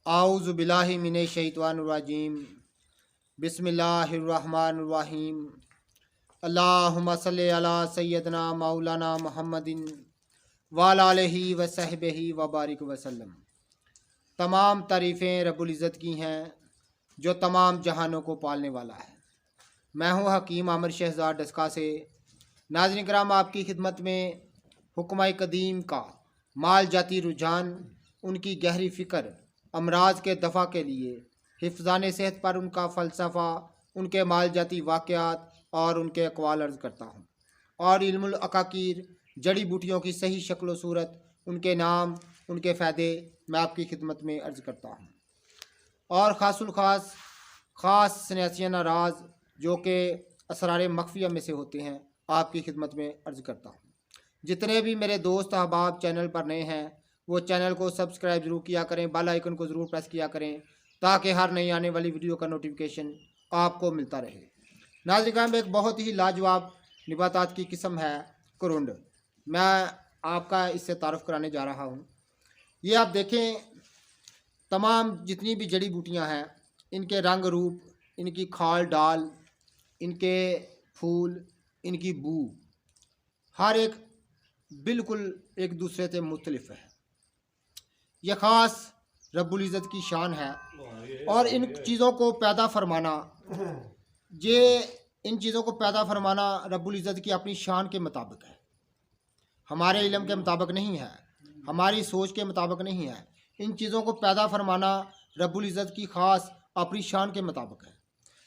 आऊज़ु बिल्लाहि मिनश शैतानिर रजीम। बिस्मिल्लाहिर्रहमानिर्रहीम। अल्लाहुम्मा सल्लि अला सय्यदना मौलाना मुहम्मदिन व अला आलिहि व सहबिहि व बारिक वसल्लम। तमाम तारीफ़ें रब्बुल इज़्ज़त की हैं जो तमाम जहानों को पालने वाला है। मैं हूँ हकीम आमिर शहज़ाद डस्का से। नाज़रीन किराम, आपकी खिदमत में हुक्म कदीम का माल जाती रुझान, उनकी गहरी फ़िक्र, अमराज के दफ़ा के लिए, हिफ़्ज़ान सेहत पर उनका फ़लसफ़ा, उनके माल जाती वाक़यात और उनके अक़वाल अर्ज़ करता हूँ। और इल्मुल अकाकीर, जड़ी बूटियों की सही शक्ल व सूरत, उनके नाम, उनके फ़ायदे मैं आपकी खिदमत में अर्ज़ करता हूँ। और ख़ासुल ख़ास सन्यासियाना राज जो कि असरार मख्फिया में से होते हैं, आपकी खिदमत में अर्ज़ करता हूँ। जितने भी मेरे दोस्त अहबाब चैनल पर नए हैं वो चैनल को सब्सक्राइब ज़रूर किया करें, बेल आइकन को ज़रूर प्रेस किया करें ताकि हर नई आने वाली वीडियो का नोटिफिकेशन आपको मिलता रहे। नाज़रीन में एक बहुत ही लाजवाब नबातात की किस्म है करुंड। मैं आपका इससे तारुफ़ कराने जा रहा हूँ। ये आप देखें, तमाम जितनी भी जड़ी बूटियाँ हैं, इनके रंग रूप, इनकी खाल डाल, इनके फूल, इनकी बू, हर एक बिल्कुल एक दूसरे से मुख्तलिफ है। यह ख़ास रब्बुल इज़्ज़त की शान है। और इन चीज़ों को पैदा फरमाना, इन चीज़ों को पैदा फरमाना रब्बुल इज़्ज़त की अपनी शान के मुताबिक है, हमारे इल्म के मुताबिक नहीं है, हमारी सोच के मुताबिक नहीं है। इन चीज़ों को पैदा फरमाना रब्बुल इज़्ज़त की ख़ास अपनी शान के मुताबिक है।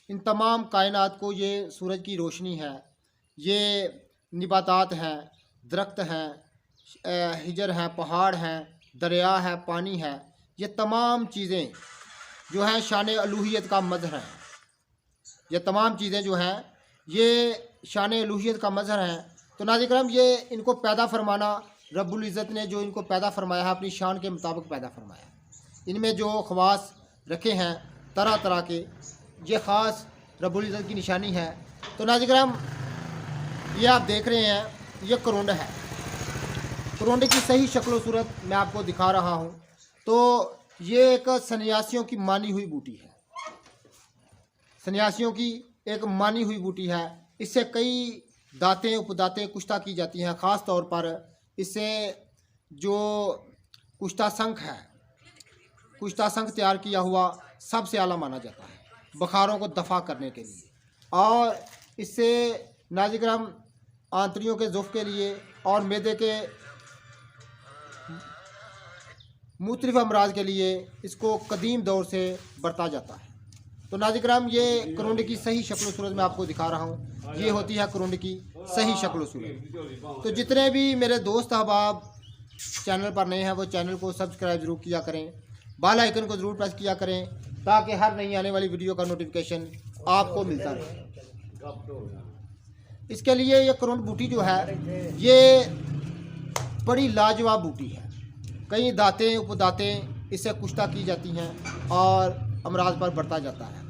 इन तमाम कायनात को, ये सूरज की रोशनी है, ये नबातात हैं, दरख्त हैं, हिजर हैं, पहाड़ हैं, दरिया है, पानी है, ये तमाम चीज़ें जो हैं शान अलूहियत का मज़हर हैं। ये तमाम चीज़ें जो हैं ये शान अलूहियत का मज़हर हैं। तो नाज़रीन करम, ये इनको पैदा फरमाना रब्बुल इज़्ज़त ने जो इनको पैदा फरमाया है, अपनी शान के मुताबिक पैदा फरमाया है। इनमें जो ख़वास रखे हैं तरह तरह के, ये ख़ास रब्बुल इज़्ज़त की निशानी है। तो नाज़रीन करम, ये आप देख रहे हैं, ये करुंड है। करुंड की सही शक्ल सूरत मैं आपको दिखा रहा हूँ। तो ये एक सन्यासियों की मानी हुई बूटी है, सन्यासियों की एक मानी हुई बूटी है। इससे कई दातें उपदातें कुश्ता की जाती हैं। ख़ास तौर पर इससे जो कुश्ता शंख है, कुश्ता शंख तैयार किया हुआ सबसे आला माना जाता है बुखारों को दफ़ा करने के लिए। और इससे नाज़रीन करम आंतड़ियों के ज़ुफ़ के लिए और मैदे के मुख्तलिफ़ अमराज के लिए इसको कदीम दौर से बरता जाता है। तो नाज़रीन करम, ये करुंड की सही शक्ल सूरत मैं आपको दिखा रहा हूँ। ये होती है करुंड की सही शक्ल सूरत। तो जितने भी मेरे दोस्त अहबाब चैनल पर नए हैं वो चैनल को सब्सक्राइब ज़रूर किया करें, बेल आइकन को ज़रूर प्रेस किया करें ताकि हर नई आने वाली वीडियो का नोटिफिकेशन आपको मिलता रहे। इसके लिए ये करुंड बूटी जो है ये बड़ी लाजवाब बूटी है। कई दातें उपदातें इससे कुश्ता की जाती हैं और अमराज पर बरता जाता है।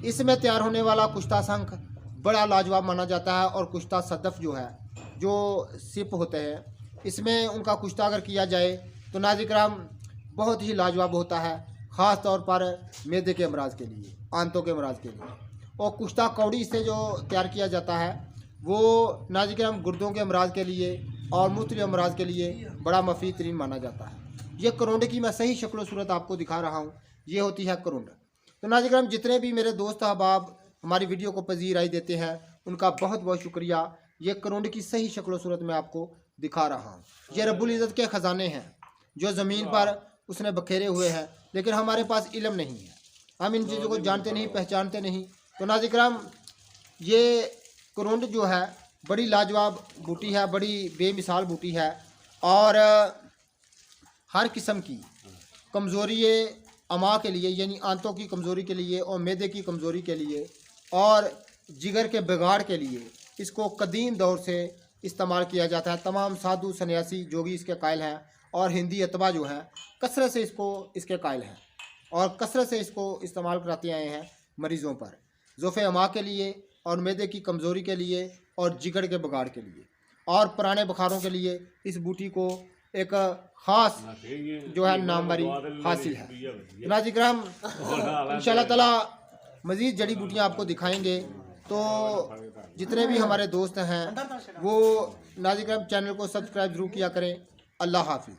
इसमें तैयार होने वाला कुश्ता शंख बड़ा लाजवाब माना जाता है। और कुश्ता सदफ जो है, जो सिप होते हैं, इसमें उनका कुश्ता अगर किया जाए तो नाज़रीन करम बहुत ही लाजवाब होता है। ख़ास तौर पर मैदे के अमराज के लिए, आंतों के अमराज के लिए। और कुश्ता कौड़ी से जो तैयार किया जाता है वो नाज़रीन करम गुर्दों के अमराज के लिए और मुख्तलिफ़ अमराज के लिए बड़ा मफीद तरीन माना जाता है। ये करुंड की मैं सही शक्ल सूरत आपको दिखा रहा हूँ। ये होती है करुंड। तो नाज़रीन करम, जितने भी मेरे दोस्त अहबाब हमारी वीडियो को पजीराई देते हैं उनका बहुत बहुत शुक्रिया। ये करुंड की सही शक्ल सूरत मैं आपको दिखा रहा हूँ। ये रब्बुल इज़्ज़त के ख़जाने हैं जो ज़मीन पर उसने बखेरे हुए हैं, लेकिन हमारे पास इल्म नहीं है, हम इन चीज़ों को जानते नहीं, पहचानते नहीं। तो नाज़रीन करम, ये करुंड जो है बड़ी लाजवाब बूटी है, बड़ी बेमिसाल बूटी है। और हर किस्म की कमज़ोरी अमा के लिए, यानी आंतों की कमज़ोरी के लिए और मैदे की कमज़ोरी के लिए और जिगर के बिगाड़ के लिए इसको कदीम दौर से इस्तेमाल किया जाता है। तमाम साधु सन्यासी जोगी इसके कायल हैं और हिंदी अतबा जो हैं कसरत से इसके कायल हैं और कसरत से इसको इस्तेमाल कराते आए हैं मरीज़ों पर, ज़ुफ़े अमा के लिए और मैदे की कमज़ोरी के लिए और जिगर के बिगाड़ के लिए और पुराने बुखारों के लिए इस बूटी को एक ख़ास जो है नामवरी हासिल है। नाज़रीन किराम, इंशाअल्लाह ताला मज़ीद जड़ी बूटियाँ आपको दिखाएंगे। तो जितने भी हमारे दोस्त हैं वो नाज़रीन किराम चैनल को सब्सक्राइब ज़रूर किया करें। अल्लाह हाफ़िज़।